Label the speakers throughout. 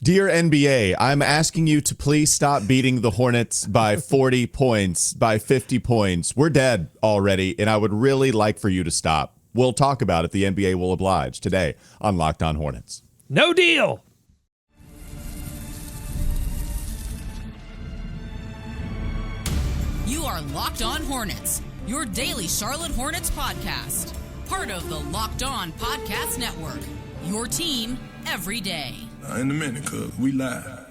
Speaker 1: Dear NBA, I'm asking you to please stop beating the Hornets by 40 points, by 50 points. We're dead already, and I would really like for you to stop. We'll talk about it. The NBA will oblige today on Locked On Hornets.
Speaker 2: No deal.
Speaker 3: You are Locked On Hornets, your daily Charlotte Hornets podcast. Part of the Locked On Podcast Network, your team every day.
Speaker 4: In a minute, cuz we live.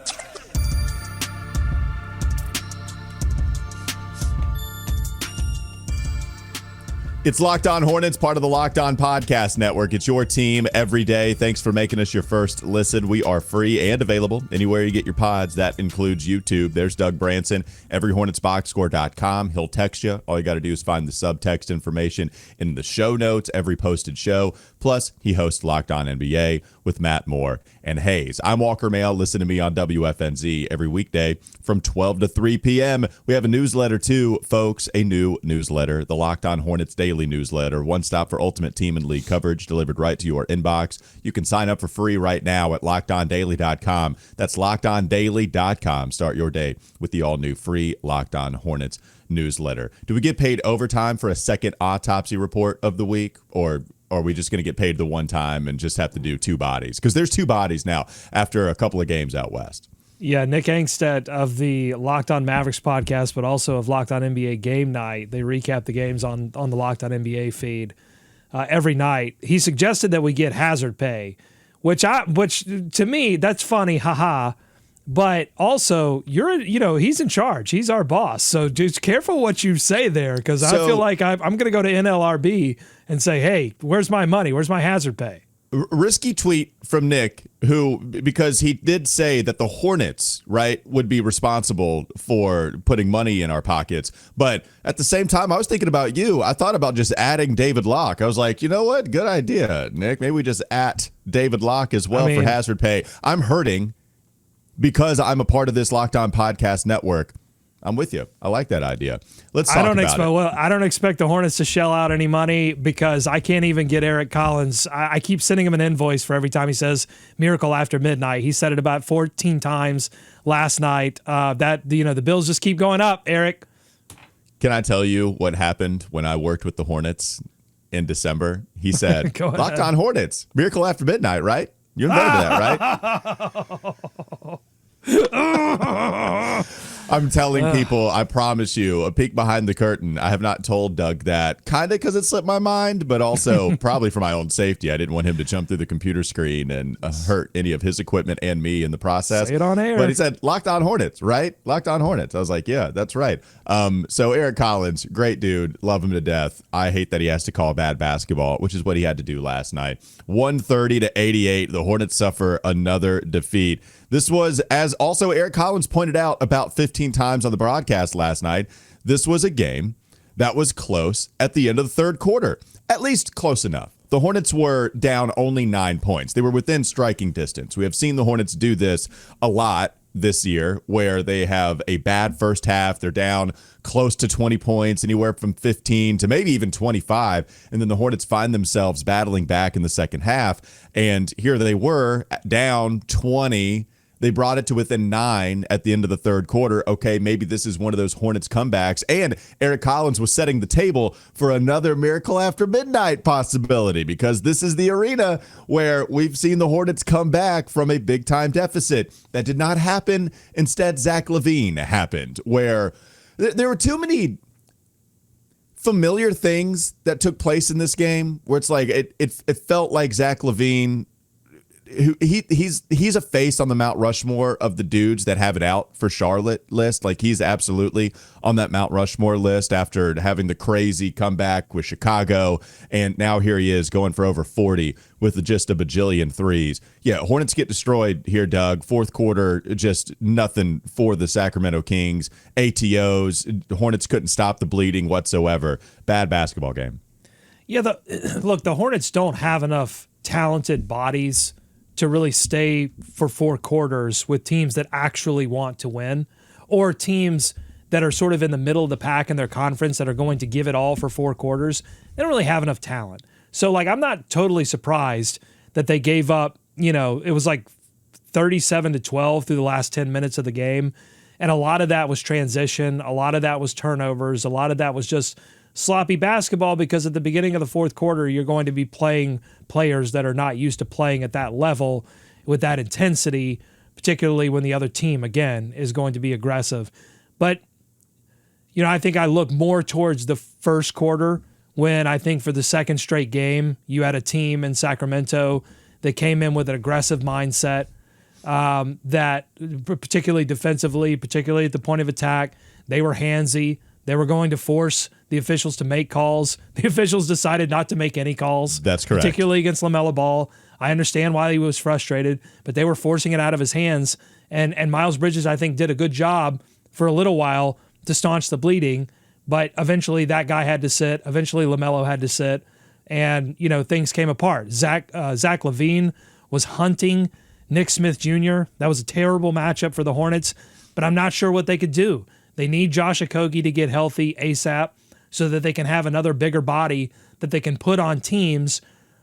Speaker 1: It's Locked On Hornets, part of the Locked On Podcast Network. It's your team every day. Thanks for making us your first listen. We are free and available anywhere you get your pods. That includes YouTube. There's Doug Branson, everyhornetsboxscore.com. He'll text you. All you got to do is find the subtext information in the show notes, every posted show. Plus, he hosts Locked On NBA with Matt Moore and Hayes. I'm Walker Mail. Listen to me on WFNZ every weekday from 12 to 3 p.m. We have a newsletter too, folks, a new newsletter, the Locked On Hornets Daily Newsletter. One stop for ultimate team and league coverage delivered right to your inbox. You can sign up for free right now at LockedOnDaily.com. That's LockedOnDaily.com. Start your day with the all-new free Locked On Hornets newsletter. Do we get paid overtime for a second autopsy report of the week, or are we just going to get paid the one time and just have to do two bodies? Because there's two bodies now after a couple of games out west.
Speaker 2: Yeah, Nick Angstedt of the Locked On Mavericks podcast, but also of Locked On NBA Game Night. They recap the games on the Locked On NBA feed every night. He suggested that we get hazard pay, which to me, that's funny, haha. But also, he's in charge. He's our boss. So just careful what you say there, because I feel like I'm going to go to NLRB and say, hey, where's my money? Where's my hazard pay?
Speaker 1: Risky tweet from Nick, because he did say that the Hornets, right, would be responsible for putting money in our pockets. But at the same time, I was thinking about you. I thought about just adding David Locke. I was like, you know what? Good idea, Nick. Maybe we just at David Locke as well for hazard pay. I'm hurting because I'm a part of this Locked On Podcast Network. I'm with you. I like that idea. Let's talk about it.
Speaker 2: Well, I don't expect the Hornets to shell out any money because I can't even get Eric Collins. I keep sending him an invoice for every time he says "Miracle After Midnight." He said it about 14 times last night. The bills just keep going up. Eric,
Speaker 1: can I tell you what happened when I worked with the Hornets in December? He said, "Locked On Hornets, Miracle After Midnight." Right? You remember that, right? I'm telling people, I promise you, a peek behind the curtain. I have not told Doug that, kind of because it slipped my mind, but also probably for my own safety. I didn't want him to jump through the computer screen and hurt any of his equipment and me in the process.
Speaker 2: Say it on air.
Speaker 1: But he said, Locked On Hornets, right? Locked On Hornets. I was like, yeah, that's right. So Eric Collins, great dude. Love him to death. I hate that he has to call bad basketball, which is what he had to do last night. 130-88. The Hornets suffer another defeat. This was, as also Eric Collins pointed out about 15 times on the broadcast last night, this was a game that was close at the end of the third quarter, at least close enough. The Hornets were down only 9 points. They were within striking distance. We have seen the Hornets do this a lot this year, where they have a bad first half. They're down close to 20 points, anywhere from 15 to maybe even 25. And then the Hornets find themselves battling back in the second half. And here they were down 20. They brought it to within 9 at the end of the third quarter. Okay, maybe this is one of those Hornets comebacks. And Eric Collins was setting the table for another Miracle After Midnight possibility, because this is the arena where we've seen the Hornets come back from a big-time deficit. That did not happen. Instead, Zach LaVine happened, where there were too many familiar things that took place in this game, where it's like it felt like Zach LaVine, he's a face on the Mount Rushmore of the dudes that have it out for Charlotte list. Like, he's absolutely on that Mount Rushmore list after having the crazy comeback with Chicago, and now here he is going for over 40 with just a bajillion threes. Yeah, Hornets get destroyed here, Doug. Fourth quarter, just nothing for the Sacramento Kings. ATOs, Hornets couldn't stop the bleeding whatsoever. Bad basketball game.
Speaker 2: Yeah, the Hornets don't have enough talented bodies to really stay for 4 quarters with teams that actually want to win, or teams that are sort of in the middle of the pack in their conference that are going to give it all for 4 quarters. They don't really have enough talent. So, I'm not totally surprised that they gave up, it was like 37-12 through the last 10 minutes of the game. And a lot of that was transition. A lot of that was turnovers. A lot of that was just sloppy basketball, because at the beginning of the fourth quarter, you're going to be playing players that are not used to playing at that level with that intensity, particularly when the other team, again, is going to be aggressive. But, I think I look more towards the first quarter, when I think for the second straight game, you had a team in Sacramento that came in with an aggressive mindset, that particularly defensively, particularly at the point of attack, they were handsy. They were going to force the officials to make calls. The officials decided not to make any calls.
Speaker 1: That's correct.
Speaker 2: Particularly against LaMelo Ball. I understand why he was frustrated, but they were forcing it out of his hands. And Miles Bridges, I think, did a good job for a little while to staunch the bleeding, but eventually that guy had to sit. Eventually LaMelo had to sit, and things came apart. Zach LaVine was hunting Nick Smith Jr. That was a terrible matchup for the Hornets, but I'm not sure what they could do. They need Josh Okogie to get healthy ASAP so that they can have another bigger body that they can put on teams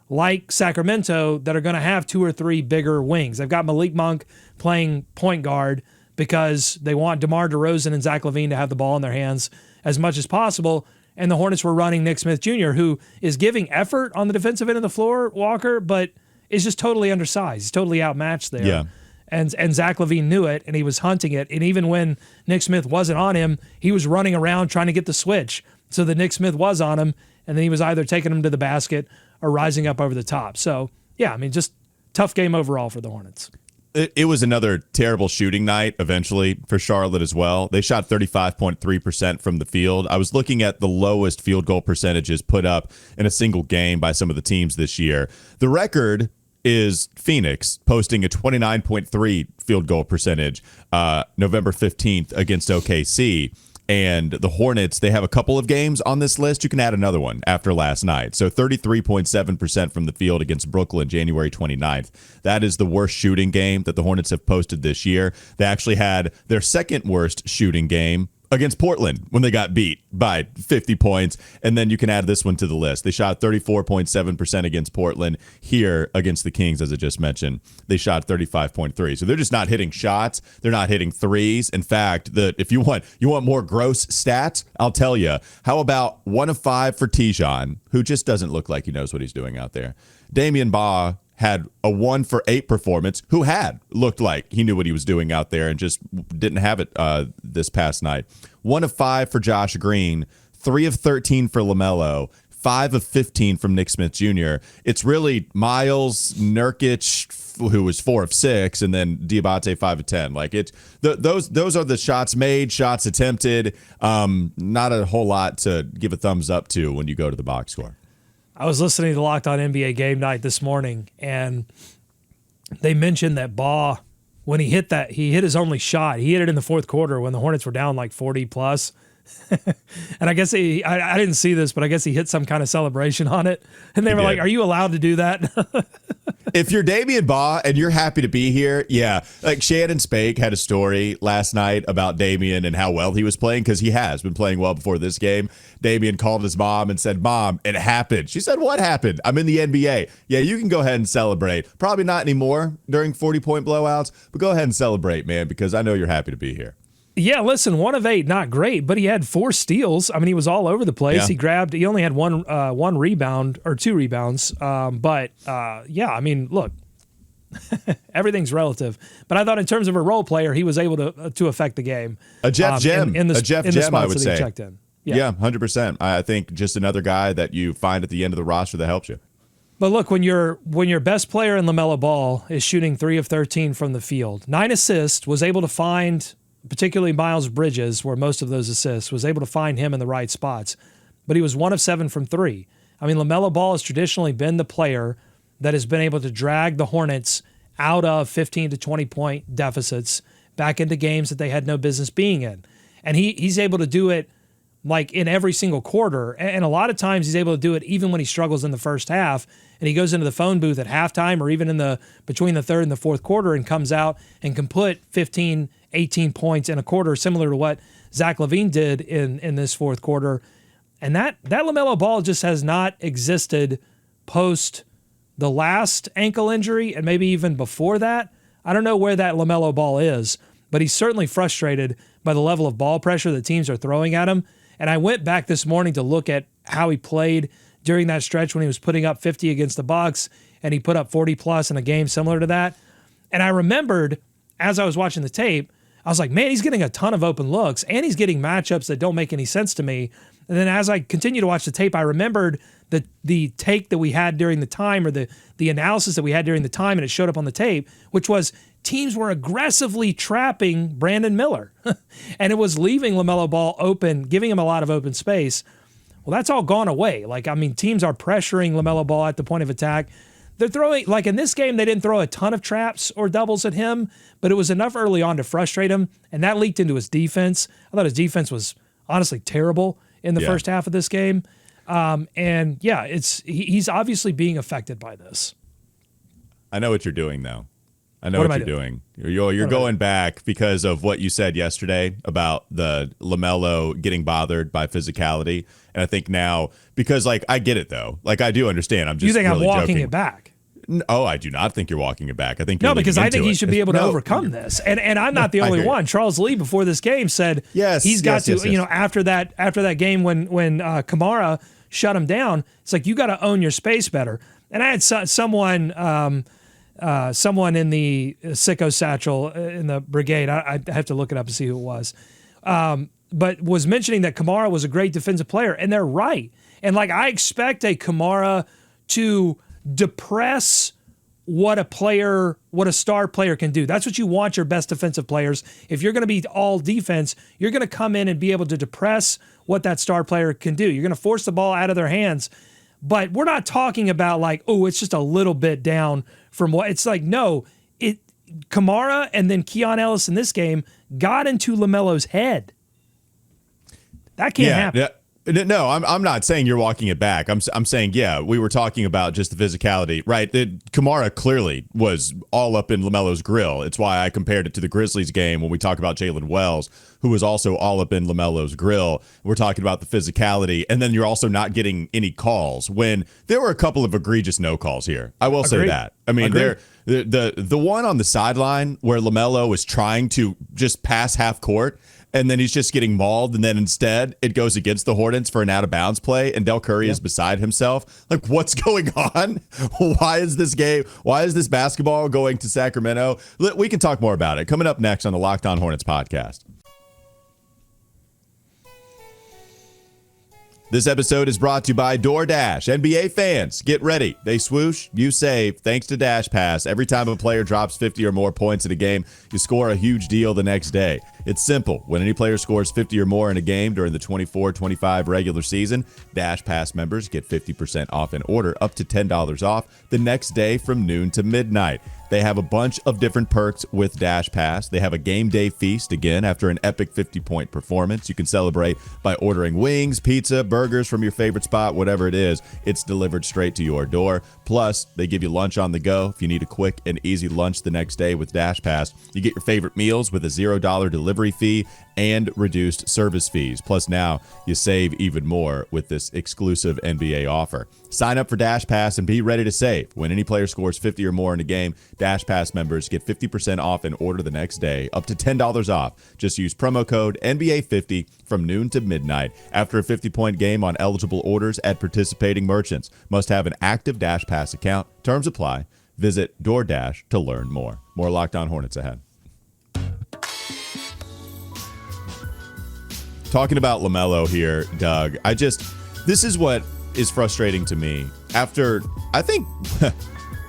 Speaker 2: like Sacramento that are going to have 2 or 3 bigger wings. They've got Malik Monk playing point guard because they want DeMar DeRozan and Zach LaVine to have the ball in their hands as much as possible. And the Hornets were running Nick Smith Jr., who is giving effort on the defensive end of the floor, Walker, but is just totally undersized. He's totally outmatched there.
Speaker 1: Yeah.
Speaker 2: And Zach LaVine knew it, and he was hunting it. And even when Nick Smith wasn't on him, he was running around trying to get the switch so that Nick Smith was on him, and then he was either taking him to the basket or rising up over the top. So, just tough game overall for the Hornets.
Speaker 1: It was another terrible shooting night eventually for Charlotte as well. They shot 35.3% from the field. I was looking at the lowest field goal percentages put up in a single game by some of the teams this year. The record is Phoenix posting a 29.3 field goal percentage November 15th against OKC. And the Hornets, they have a couple of games on this list. You can add another one after last night. So 33.7% from the field against Brooklyn January 29th. That is the worst shooting game that the Hornets have posted this year. They actually had their second worst shooting game against Portland when they got beat by 50 points. And then you can add this one to the list. They shot 34.7% against Portland. Here against the Kings, as I just mentioned, they shot 35.3. So they're just not hitting shots. They're not hitting threes. In fact, if you want more gross stats, I'll tell you. How about 1 of 5 for Tijon, who just doesn't look like he knows what he's doing out there. Damian Baugh had a 1 for 8 performance, who had looked like he knew what he was doing out there and just didn't have it this past night. 1 of 5 for Josh Green, 3 of 13 for LaMelo, 5 of 15 from Nick Smith Jr. It's really Miles, Nurkic, who was 4 of 6, and then Diabate 5 of 10. Like those are the shots made, shots attempted. Not a whole lot to give a thumbs up to when you go to the box score.
Speaker 2: I was listening to Locked On NBA Game Night this morning, and they mentioned that Baugh, when he hit his only shot. He hit it in the fourth quarter when the Hornets were down like 40 plus. And I guess I didn't see this, but I guess he hit some kind of celebration on it. And they were like, "Are you allowed to do that?"
Speaker 1: If you're Damian Baugh and you're happy to be here, yeah. Like Shannon Spake had a story last night about Damian and how well he was playing, because he has been playing well before this game. Damian called his mom and said, "Mom, it happened." She said, "What happened?" "I'm in the NBA." "Yeah, you can go ahead and celebrate. Probably not anymore during 40-point blowouts, but go ahead and celebrate, man, because I know you're happy to be here."
Speaker 2: Yeah, listen, 1 of 8, not great, but he had 4 steals. I mean, he was all over the place.
Speaker 1: Yeah.
Speaker 2: He only had one rebound or 2 rebounds. Yeah, I mean, look, everything's relative. But I thought in terms of a role player, he was able to affect the game.
Speaker 1: A Jeff Gem.
Speaker 2: A Jeff Gem,
Speaker 1: I would say.
Speaker 2: Checked in.
Speaker 1: Yeah, 100%. I think just another guy that you find at the end of the roster that helps you.
Speaker 2: But look, when your best player in LaMelo Ball is shooting 3 of 13 from the field, 9 assists, was able to find, particularly Miles Bridges, where most of those assists, was able to find him in the right spots. But he was 1 of 7 from 3. I mean, LaMelo Ball has traditionally been the player that has been able to drag the Hornets out of 15 to 20-point deficits back into games that they had no business being in. And he's able to do it like in every single quarter. And a lot of times he's able to do it even when he struggles in the first half, and he goes into the phone booth at halftime or even between the third and the fourth quarter and comes out and can put 15, 18 points in a quarter, similar to what Zach LaVine did in this fourth quarter. And that LaMelo Ball just has not existed post the last ankle injury, and maybe even before that. I don't know where that LaMelo Ball is, but he's certainly frustrated by the level of ball pressure that teams are throwing at him. And I went back this morning to look at how he played during that stretch when he was putting up 50 against the Bucks, and he put up 40 plus in a game similar to that. And I remembered as I was watching the tape, I was like, man, he's getting a ton of open looks, and he's getting matchups that don't make any sense to me. And then as I continued to watch the tape, I remembered the take that we had during the time, or the analysis that we had during the time, and it showed up on the tape, which was teams were aggressively trapping Brandon Miller. And it was leaving LaMelo Ball open, giving him a lot of open space. Well, that's all gone away. Teams are pressuring LaMelo Ball at the point of attack. They're throwing, in this game, they didn't throw a ton of traps or doubles at him, but it was enough early on to frustrate him, and that leaked into his defense. I thought his defense was honestly terrible in the first half of this game. He's obviously being affected by this.
Speaker 1: I know what you're doing, though. I know
Speaker 2: What
Speaker 1: what
Speaker 2: am
Speaker 1: you're
Speaker 2: I
Speaker 1: doing. You're going back because of what you said yesterday about the LaMelo getting bothered by physicality. And I think now, because I get it though. I do understand. I'm just
Speaker 2: You think
Speaker 1: really
Speaker 2: I'm walking
Speaker 1: joking.
Speaker 2: it back?
Speaker 1: Oh, I do not think you're walking it back. I think you're
Speaker 2: No, because
Speaker 1: leaning
Speaker 2: I think
Speaker 1: into
Speaker 2: he
Speaker 1: it.
Speaker 2: should be able to
Speaker 1: No.
Speaker 2: overcome this. And I'm not the
Speaker 1: I
Speaker 2: only
Speaker 1: hear you.
Speaker 2: one. Charles Lee before this game said he's got to, after that game when Kamara shut him down, it's like you got to own your space better. And I had someone in the sicko satchel in the brigade, I have to look it up and see who it was, but was mentioning that Kamara was a great defensive player, and they're right. And I expect a Kamara to depress what a star player can do. That's what you want your best defensive players. If you're going to be all defense, you're going to come in and be able to depress what that star player can do. You're going to force the ball out of their hands. But we're not talking about it's just a little bit down from what it's no. Kamara and then Keon Ellis in this game got into LaMelo's head. That can't happen.
Speaker 1: Yeah. No, I'm not saying you're walking it back. I'm saying, we were talking about just the physicality, right? Kamara clearly was all up in LaMelo's grill. It's why I compared it to the Grizzlies game when we talk about Jalen Wells, who was also all up in LaMelo's grill. We're talking about the physicality, and then you're also not getting any calls when there were a couple of egregious no calls here. I will say that. I mean, the one on the sideline where LaMelo was trying to just pass half court, and then he's just getting mauled, and then instead it goes against the Hornets for an out-of-bounds play, and Del Curry is beside himself. What's going on? Why is this basketball going to Sacramento? We can talk more about it. Coming up next on the Locked On Hornets podcast. This episode is brought to you by DoorDash. NBA fans, get ready. They swoosh, you save. Thanks to Dash Pass. Every time a player drops 50 or more points in a game, you score a huge deal the next day. It's simple. When any player scores 50 or more in a game during the 24-25 regular season, Dash Pass members get 50% off an order up to $10 off the next day from noon to midnight. They have a bunch of different perks with Dash Pass. They have a game day feast, again, after an epic 50-point performance. You can celebrate by ordering wings, pizza, burgers from your favorite spot, whatever it is. It's delivered straight to your door. Plus, they give you lunch on the go. If you need a quick and easy lunch the next day with Dash Pass, you get your favorite meals with a $0 delivery fee and reduced service fees. Plus, now you save even more with this exclusive NBA offer. Sign up for Dash Pass and be ready to save. When any player scores 50 or more in a game, Dash Pass members get 50% off an order the next day, up to $10 off. Just use promo code NBA50 from noon to midnight after a 50-point game on eligible orders at participating merchants. Must have an active Dash Pass account. Terms apply. Visit DoorDash to learn more. More Locked On Hornets ahead. Talking about LaMelo here, Doug, this is what is frustrating to me. After, I think,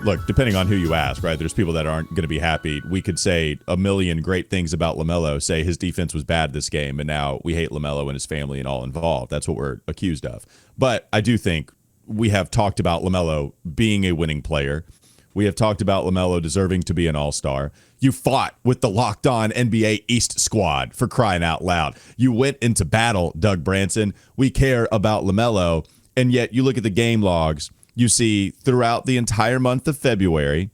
Speaker 1: look, depending on who you ask, right, there's people that aren't going to be happy. We could say a million great things about LaMelo, say his defense was bad this game, and now we hate LaMelo and his family and all involved. That's what we're accused of. But I do think we have talked about LaMelo being a winning player. We have talked about LaMelo deserving to be an all-star. You fought with the Locked On NBA East squad, for crying out loud. You went into battle, Doug Branson. We care about LaMelo, and yet you look at the game logs, you see throughout the entire month of February,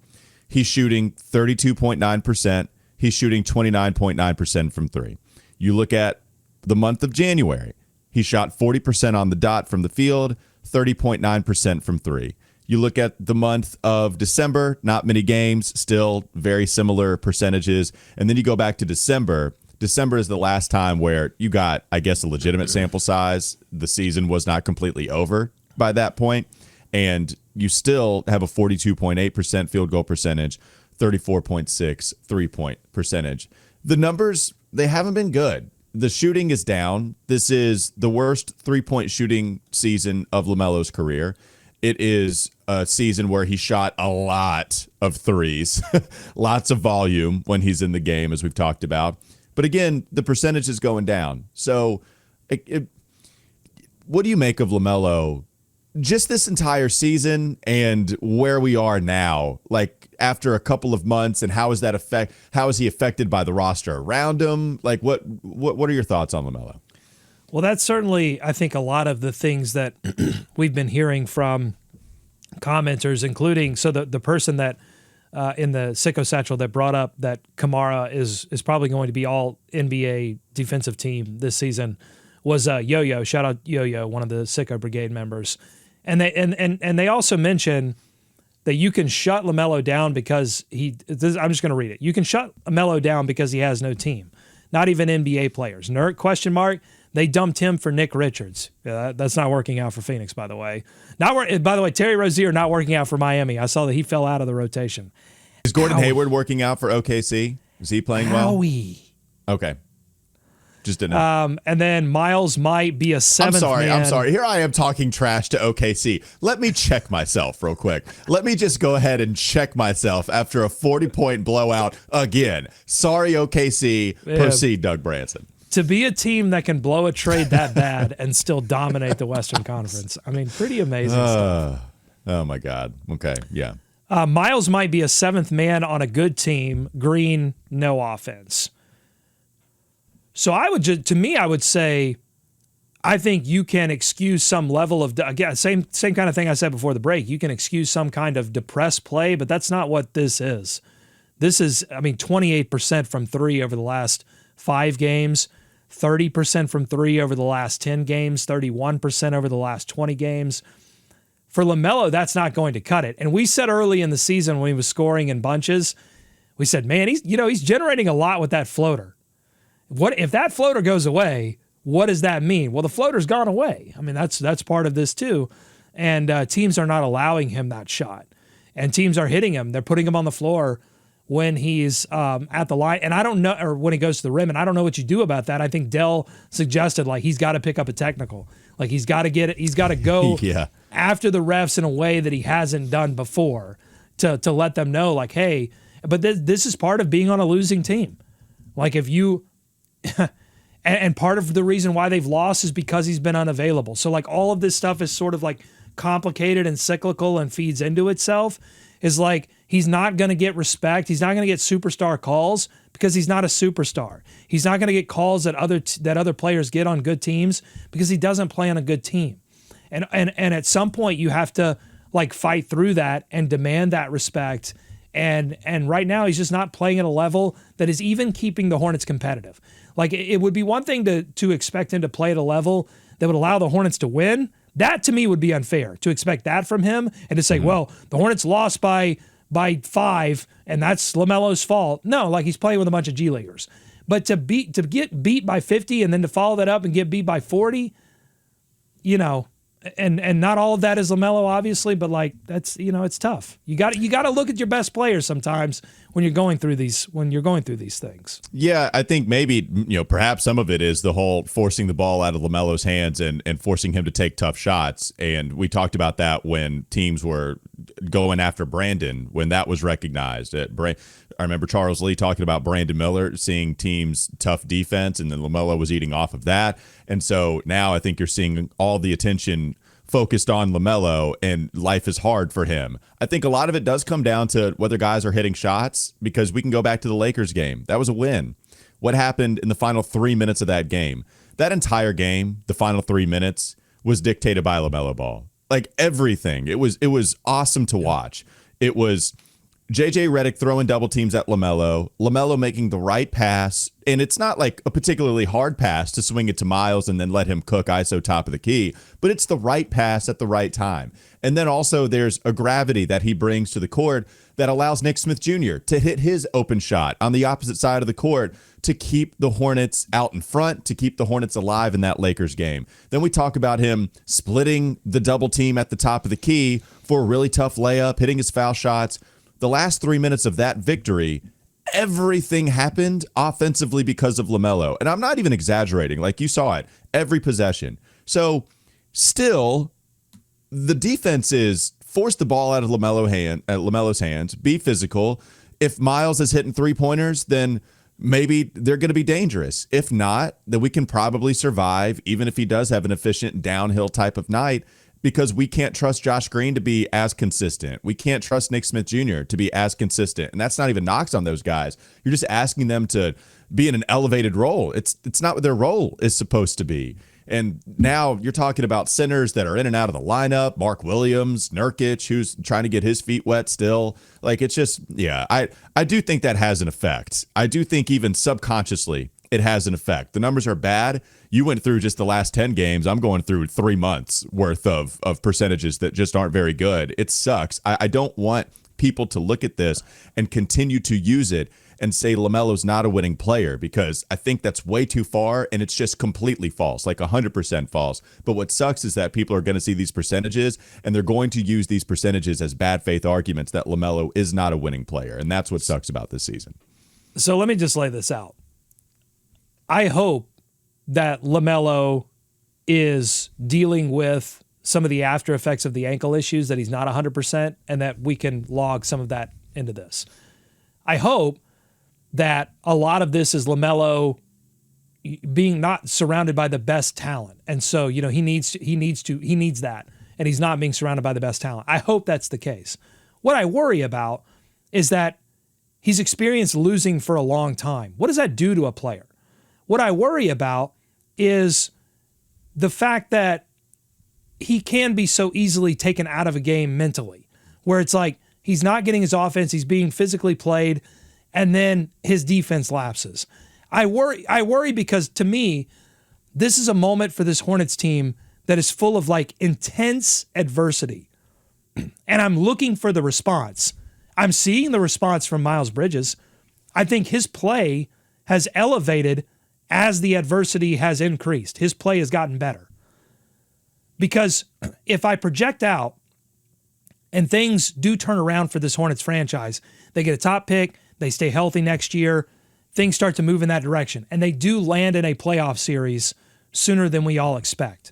Speaker 1: he's shooting 32.9%. He's shooting 29.9% from three. You look at the month of January, he shot 40% on the dot from the field, 30.9% from three. You look at the month of December, not many games, still very similar percentages. And then you go back to December. December is the last time where you got, I guess, a legitimate sample size. The season was not completely over by that point. And you still have a 42.8% field goal percentage, 34.6 3-point percentage. The numbers, they haven't been good. The shooting is down. This is the worst 3-point shooting season of LaMelo's career. It is a season where he shot a lot of threes, lots of volume when he's in the game, as we've talked about. But again, the percentage is going down. So what do you make of LaMelo just this entire season and where we are now, like after a couple of months, and how is he affected by the roster around him? Like what are your thoughts on LaMelo?
Speaker 2: Well, that's certainly, I think, a lot of the things that we've been hearing from commenters, including the person that in the Sicko Satchel that brought up that Kamara is probably going to be all NBA defensive team this season was Yo-Yo. Shout out Yo-Yo, one of the Sicko Brigade members. And they also mention that you can shut LaMelo down because I'm just going to read it. You can shut LaMelo down because he has no team, not even NBA players. Nerd question mark. They dumped him for Nick Richards. Yeah, that's not working out for Phoenix, by the way. By the way, Terry Rozier not working out for Miami. I saw that he fell out of the rotation.
Speaker 1: Is Gordon Hayward working out for OKC? Is he playing well? Okay. Just didn't know.
Speaker 2: And then Miles might be a seventh man.
Speaker 1: I'm sorry. Here I am talking trash to OKC. Let me check myself real quick. Let me just go ahead and check myself after a 40-point blowout again. Sorry, OKC. Yeah. Proceed, Doug Branson.
Speaker 2: To be a team that can blow a trade that bad and still dominate the Western Conference, I mean, pretty amazing stuff.
Speaker 1: Oh, my God. Okay, yeah.
Speaker 2: Miles might be a seventh man on a good team. Green, no offense. So I would say, I think you can excuse some level of, again, same kind of thing I said before the break. You can excuse some kind of depressed play, but that's not what this is. This is, 28% from three over the last 5 games, 30% from three over the last 10 games, 31% over the last 20 games. For LaMelo, that's not going to cut it. And we said early in the season when he was scoring in bunches, we said, man, he's generating a lot with that floater. What if that floater goes away? What does that mean? Well, the floater's gone away. I mean, that's part of this too. And teams are not allowing him that shot. And teams are hitting him. They're putting him on the floor when he's at the line. And I don't know, or when he goes to the rim, and I don't know what you do about that. I think Dell suggested he's got to pick up a technical. He's got to get it. He's got to go after the refs in a way that he hasn't done before to let them know, hey, but this is part of being on a losing team. If you, and part of the reason why they've lost is because he's been unavailable. So all of this stuff is sort of complicated and cyclical and feeds into itself. Is he's not going to get respect. He's not going to get superstar calls because he's not a superstar. He's not going to get calls that other players get on good teams because he doesn't play on a good team. And at some point you have to fight through that and demand that respect. And right now he's just not playing at a level that is even keeping the Hornets competitive. It would be one thing to expect him to play at a level that would allow the Hornets to win. That to me would be unfair to expect that from him and to say, well, the Hornets lost by 5 and that's LaMelo's fault. No, he's playing with a bunch of G Leaguers. But to get beat by 50 and then to follow that up and get beat by 40, and not all of that is LaMelo, obviously, but that's it's tough. You got to look at your best players sometimes when you're going through these things.
Speaker 1: Yeah, I think maybe perhaps some of it is the whole forcing the ball out of LaMelo's hands and forcing him to take tough shots. And we talked about that when teams were going after Brandon, when that was recognized. I remember Charles Lee talking about Brandon Miller seeing teams tough defense, and then LaMelo was eating off of that. And so now I think you're seeing all the attention focused on LaMelo, and life is hard for him. I think a lot of it does come down to whether guys are hitting shots, because we can go back to the Lakers game. That was a win. What happened in the final 3 minutes of that game? That entire game, the final 3 minutes, was dictated by LaMelo Ball. Everything. It was awesome to watch. It was JJ Redick throwing double teams at LaMelo, LaMelo making the right pass, and it's not like a particularly hard pass to swing it to Miles and then let him cook ISO top of the key, but it's the right pass at the right time. And then also there's a gravity that he brings to the court that allows Nick Smith Jr. to hit his open shot on the opposite side of the court to keep the Hornets out in front, to keep the Hornets alive in that Lakers game. Then we talk about him splitting the double team at the top of the key for a really tough layup, hitting his foul shots. The last 3 minutes of that victory, everything happened offensively because of LaMelo. And I'm not even exaggerating. Like, you saw it every possession. So still, the defense is force the ball out of LaMelo's hands, be physical. If Miles is hitting three-pointers, then maybe they're going to be dangerous. If not, then we can probably survive, even if he does have an efficient downhill type of night, because we can't trust Josh Green to be as consistent. We can't trust Nick Smith Jr. to be as consistent. And that's not even knocks on those guys. You're just asking them to be in an elevated role. It's not what their role is supposed to be. And now you're talking about centers that are in and out of the lineup. Mark Williams, Nurkic, who's trying to get his feet wet still. Like, it's just, yeah, I do think that has an effect. I do think even subconsciously it has an effect. The numbers are bad. You went through just the last 10 games. I'm going through 3 months worth of percentages that just aren't very good. It sucks. I don't want people to look at this and continue to use it and say LaMelo's not a winning player, because I think that's way too far, and it's just completely false, like 100% false. But what sucks is that people are going to see these percentages, and they're going to use these percentages as bad faith arguments that LaMelo is not a winning player, and that's what sucks about this season.
Speaker 2: So let me just lay this out. I hope that LaMelo is dealing with some of the after effects of the ankle issues, that he's not 100%, and that we can log some of that into this. I hope that a lot of this is LaMelo being not surrounded by the best talent. And so, you know, he needs that, and he's not being surrounded by the best talent. I hope that's the case. What I worry about is that he's experienced losing for a long time. What does that do to a player? What I worry about is the fact that he can be so easily taken out of a game mentally, where it's like he's not getting his offense, he's being physically played, and then his defense lapses. I worry because, to me, this is a moment for this Hornets team that is full of like intense adversity. And I'm looking for the response. I'm seeing the response from Miles Bridges. I think his play has elevated as the adversity has increased. His play has gotten better. Because if I project out and things do turn around for this Hornets franchise, they get a top pick, they stay healthy next year, things start to move in that direction, and they do land in a playoff series sooner than we all expect.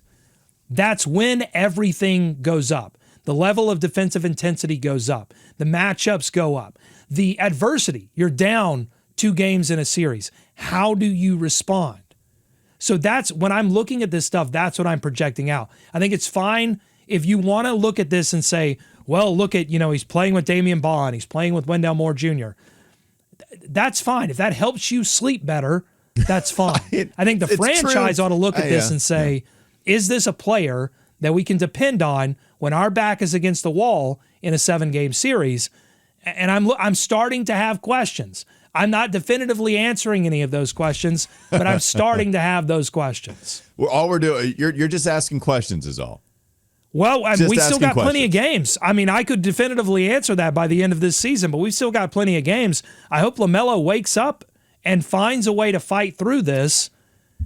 Speaker 2: That's when everything goes up. The level of defensive intensity goes up. The matchups go up. The adversity, you're down 2 games in a series. How do you respond? So that's when I'm looking at this stuff, that's what I'm projecting out. I think it's fine if you want to look at this and say, well, look at, he's playing with Damian Bond, he's playing with Wendell Moore Jr. That's fine. If that helps you sleep better, that's fine. I think the franchise ought to look at this and say, is this a player that we can depend on when our back is against the wall in a 7-game series? And I'm starting to have questions. I'm not definitively answering any of those questions, but I'm starting to have those questions.
Speaker 1: Well, all we're doing, you're just asking questions is all.
Speaker 2: Well, we still got plenty of games. I mean, I could definitively answer that by the end of this season, but we've still got plenty of games. I hope LaMelo wakes up and finds a way to fight through this,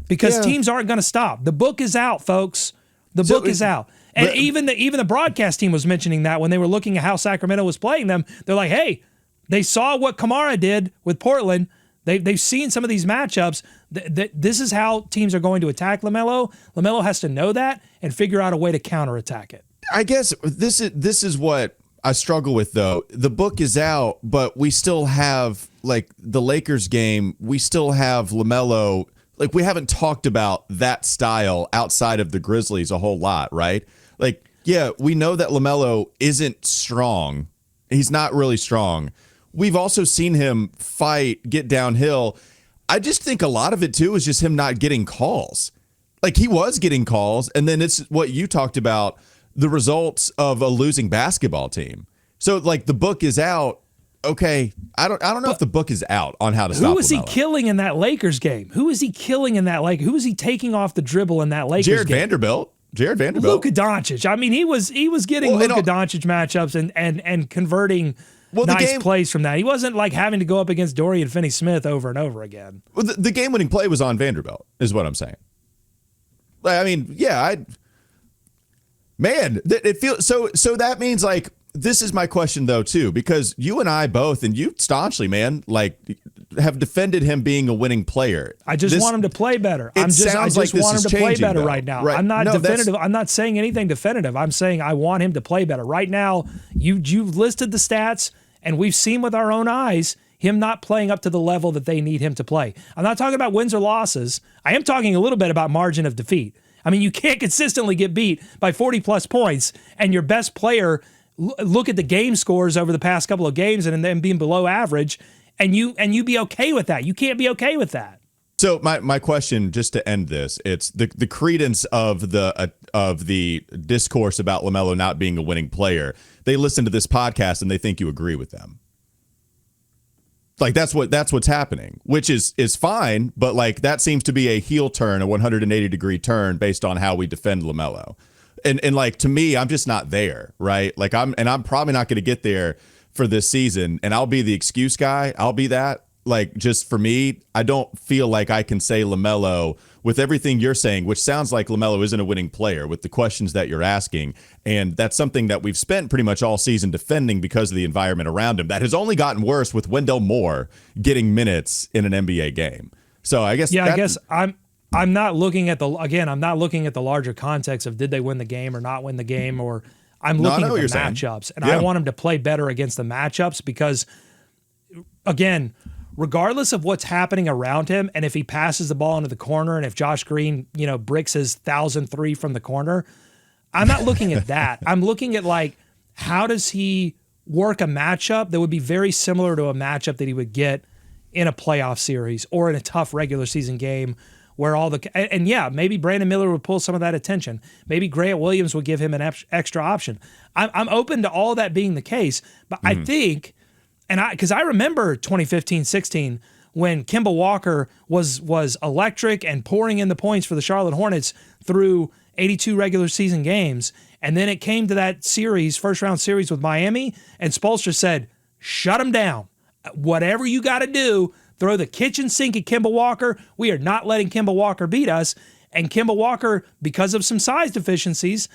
Speaker 2: because teams aren't going to stop. The book is out, folks. The book is out. And even the broadcast team was mentioning that when they were looking at how Sacramento was playing them. They're like, hey, they saw what Kamara did with Portland. They've seen some of these matchups. This is how teams are going to attack LaMelo. LaMelo has to know that and figure out a way to counterattack it.
Speaker 1: I guess this is what I struggle with, though. The book is out, but we still have, like, the Lakers game. We still have LaMelo. Like, we haven't talked about that style outside of the Grizzlies a whole lot, right? Like, yeah, we know that LaMelo isn't strong. He's not really strong. We've also seen him fight, get downhill. I just think a lot of it, too, is just him not getting calls. Like, he was getting calls, and then it's what you talked about, the results of a losing basketball team. So, like, the book is out. Okay, I don't know if the book is out on how to stop.
Speaker 2: Who was he
Speaker 1: LaMelo.
Speaker 2: killing in that Lakers game? Who was he killing in that Who was he taking off the dribble in that Lakers game?
Speaker 1: Jared Vanderbilt.
Speaker 2: Luka Doncic. I mean, he was getting Luka Doncic matchups and converting nice plays from that. He wasn't like having to go up against Dorian Finney-Smith over and over again.
Speaker 1: Well, the game-winning play was on Vanderbilt, is what I'm saying. I mean, yeah, it feels so. So that means like. This is my question, though, too, because you and I both, and you staunchly, man, like have defended him being a winning player.
Speaker 2: I just want him to play better. I just want him to play better right now. Right. I'm not definitive. I'm not saying anything definitive. I'm saying I want him to play better. Right now, you've listed the stats, and we've seen with our own eyes him not playing up to the level that they need him to play. I'm not talking about wins or losses. I am talking a little bit about margin of defeat. I mean, you can't consistently get beat by 40-plus points, and your best player – look at the game scores over the past couple of games and then being below average, and you be okay with that. You can't be okay with that.
Speaker 1: So my question, just to end this, it's the credence of the discourse about LaMelo not being a winning player. They listen to this podcast and they think you agree with them. Like that's what's happening, which is fine, but like that seems to be a heel turn, a 180-degree turn based on how we defend LaMelo. And like, to me, I'm just not there, right? Like I'm probably not going to get there for this season, and I'll be the excuse guy. I'll be that. Like, just for me, I don't feel like I can say LaMelo with everything you're saying, which sounds like LaMelo isn't a winning player with the questions that you're asking. And that's something that we've spent pretty much all season defending because of the environment around him that has only gotten worse with Wendell Moore getting minutes in an NBA game. So I guess,
Speaker 2: I'm not looking at the larger context of did they win the game or not win the game, or I'm looking at the matchups, and I want him to play better against the matchups because, again, regardless of what's happening around him, and if he passes the ball into the corner, and if Josh Green, bricks his 1,003 from the corner, I'm not looking at that. I'm looking at like, how does he work a matchup that would be very similar to a matchup that he would get in a playoff series or in a tough regular season game. Where maybe Brandon Miller would pull some of that attention. Maybe Grant Williams would give him an extra option. I'm open to all that being the case, but I think, because I remember 2015-16 when Kemba Walker was electric and pouring in the points for the Charlotte Hornets through 82 regular season games, and then it came to that series, first round series with Miami, and Spoelstra said, "Shut him down. Whatever you got to do." Throw the kitchen sink at Kemba Walker. We are not letting Kemba Walker beat us. And Kemba Walker, because of some size deficiencies,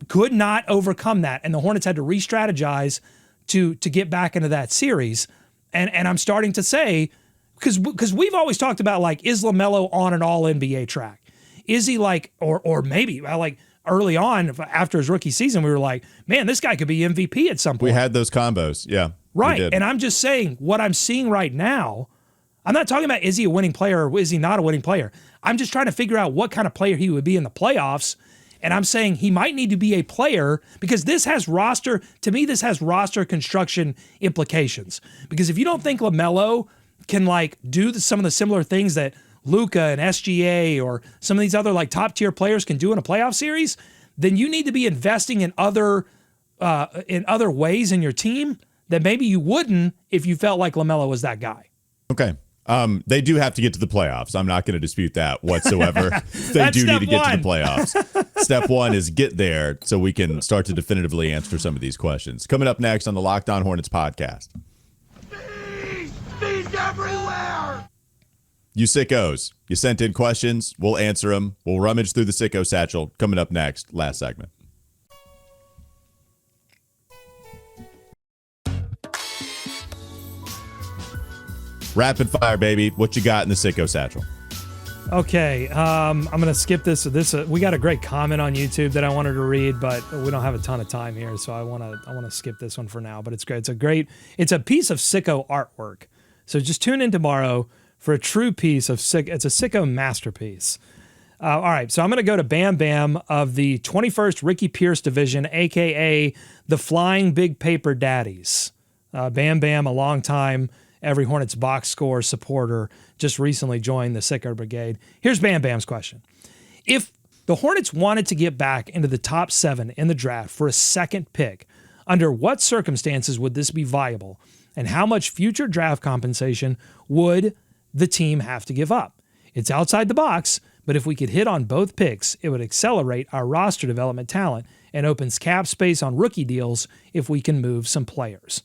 Speaker 2: could not overcome that. And the Hornets had to re-strategize to get back into that series. And I'm starting to say, because we've always talked about, like, is LaMelo on an all-NBA track? Is he like, or maybe like early on after his rookie season, we were like, man, this guy could be MVP at some point.
Speaker 1: We had those combos. Yeah.
Speaker 2: Right. And I'm just saying what I'm seeing right now, I'm not talking about is he a winning player or is he not a winning player. I'm just trying to figure out what kind of player he would be in the playoffs. And I'm saying he might need to be a player because this has roster construction implications. Because if you don't think LaMelo can like do some of the similar things that Luka and SGA or some of these other like top tier players can do in a playoff series, then you need to be investing in other ways in your team that maybe you wouldn't if you felt like LaMelo was that guy.
Speaker 1: Okay. They do have to get to the playoffs. I'm not going to dispute that whatsoever. They do need to get to the playoffs. Step one is get there so we can start to definitively answer some of these questions. Coming up next on the Locked On Hornets podcast.
Speaker 5: Bees everywhere!
Speaker 1: You sickos, you sent in questions. We'll answer them. We'll rummage through the sicko satchel. Coming up next, last segment. Rapid fire, baby. What you got in the sicko satchel?
Speaker 2: Okay, I'm gonna skip this. We got a great comment on YouTube that I wanted to read, but we don't have a ton of time here, so I wanna skip this one for now. But it's great. It's a piece of sicko artwork. So just tune in tomorrow for a true piece of It's a sicko masterpiece. All right, so I'm gonna go to Bam Bam of the 21st Ricky Pierce division, aka the Flying Big Paper Daddies. Bam Bam, a long time Every Hornets box score supporter, just recently joined the Sicko Brigade. Here's Bam Bam's question. If the Hornets wanted to get back into the top 7 in the draft for a second pick, under what circumstances would this be viable? and how much future draft compensation would the team have to give up. It's outside the box, but if we could hit on both picks, it would accelerate our roster development talent and opens cap space on rookie deals if we can move some players.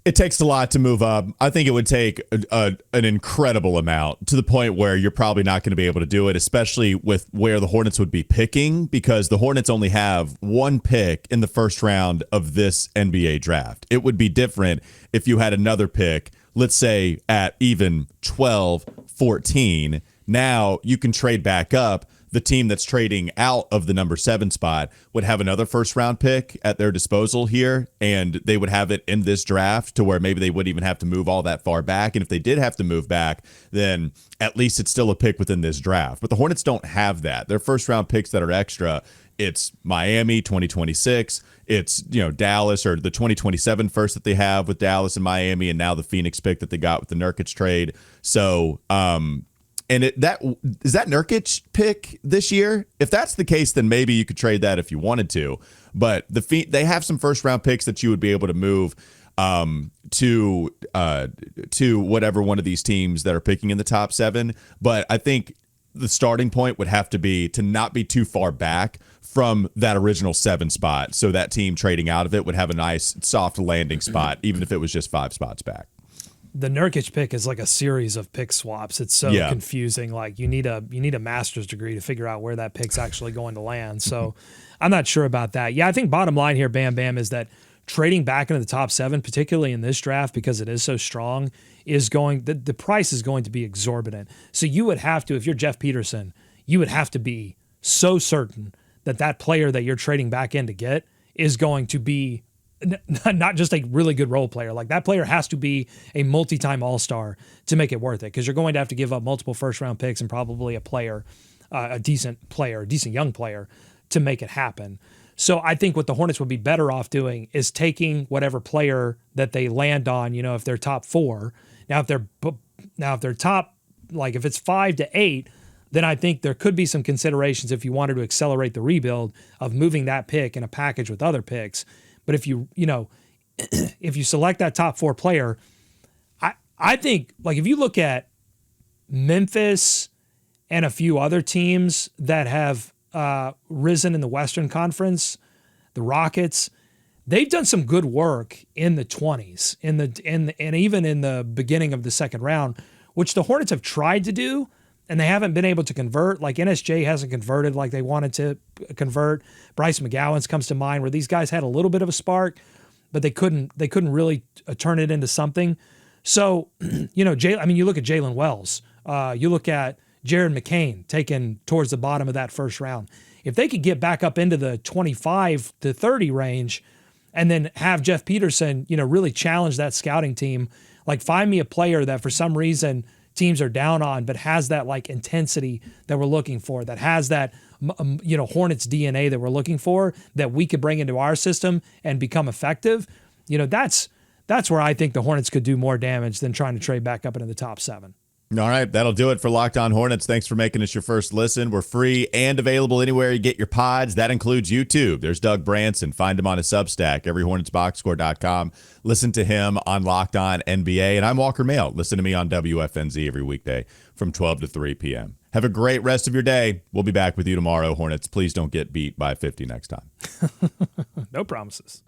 Speaker 1: It takes a lot to move up. I think it would take an incredible amount, to the point where you're probably not going to be able to do it, especially with where the Hornets would be picking, because the Hornets only have one pick in the first round of this NBA draft. It would be different if you had another pick, let's say at even 12, 14. Now you can trade back up. The team that's trading out of the number 7 spot would have another first round pick at their disposal here, and they would have it in this draft to where maybe they wouldn't even have to move all that far back. And if they did have to move back, then at least it's still a pick within this draft. But the Hornets don't have that. Their first round picks that are extra, it's Miami 2026, it's Dallas, or the 2027 first that they have with Dallas and Miami, and now the Phoenix pick that they got with the Nurkic trade. So and is that Nurkic pick this year? If that's the case, then maybe you could trade that if you wanted to. But they have some first round picks that you would be able to move to whatever one of these teams that are picking in the top 7. But I think the starting point would have to be to not be too far back from that original 7 spot, so that team trading out of it would have a nice soft landing spot, even if it was just 5 spots back.
Speaker 2: The Nurkic pick is like a series of pick swaps. It's so confusing. Like you need a master's degree to figure out where that pick's actually going to land. So I'm not sure about that. Yeah, I think bottom line here, Bam Bam, is that trading back into the top 7, particularly in this draft because it is so strong, the price is going to be exorbitant. So you would have to, if you're Jeff Peterson, you would have to be so certain that player that you're trading back in to get is going to be not just a really good role player. Like that player has to be a multi-time all-star to make it worth it, because you're going to have to give up multiple first-round picks and probably a decent young player to make it happen. So I think what the Hornets would be better off doing is taking whatever player that they land on, if they're top 4. Now if they're top, like if it's 5 to 8, then I think there could be some considerations if you wanted to accelerate the rebuild of moving that pick in a package with other picks. But if you select that top 4 player, I think, like, if you look at Memphis and a few other teams that have risen in the Western Conference, the Rockets, they've done some good work in the 20s, and even in the beginning of the second round, which the Hornets have tried to do, and they haven't been able to convert. Like NSJ hasn't converted like they wanted to convert. Bryce McGowan's comes to mind, where these guys had a little bit of a spark, but they couldn't really turn it into something. So, you look at Jalen Wells. You look at Jared McCain taken towards the bottom of that first round. If they could get back up into the 25 to 30 range and then have Jeff Peterson, really challenge that scouting team, like find me a player that for some reason teams are down on, but has that like intensity that we're looking for, that has that, Hornets DNA that we're looking for, that we could bring into our system and become effective. That's where I think the Hornets could do more damage than trying to trade back up into the top 7.
Speaker 1: All right, that'll do it for Locked On Hornets. Thanks for making us your first listen. We're free and available anywhere you get your pods. That includes YouTube. There's Doug Branson. Find him on his Substack, everyhornetsboxscore.com. Listen to him on Locked On NBA. And I'm Walker Mail. Listen to me on WFNZ every weekday from 12 to 3 p.m. Have a great rest of your day. We'll be back with you tomorrow, Hornets. Please don't get beat by 50 next time.
Speaker 2: No promises.